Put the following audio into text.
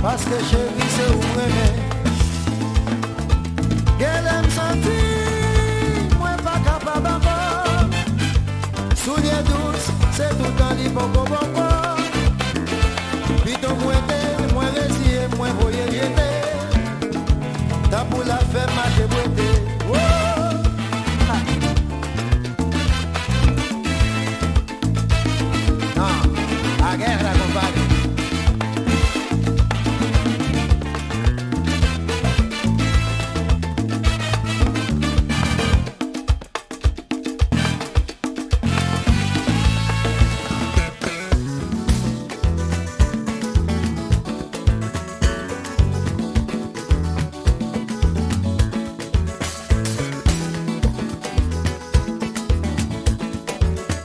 Parce que chérie c'est où m'aimer. Qu'elle aime sentir, moi pas capable encore. Souliers douce, c'est tout le temps dit bongo bongo. Puis ton moi résier, moi voyer j'étais. T'as pour la faire marcher boiter. Oh! Ah. La guerre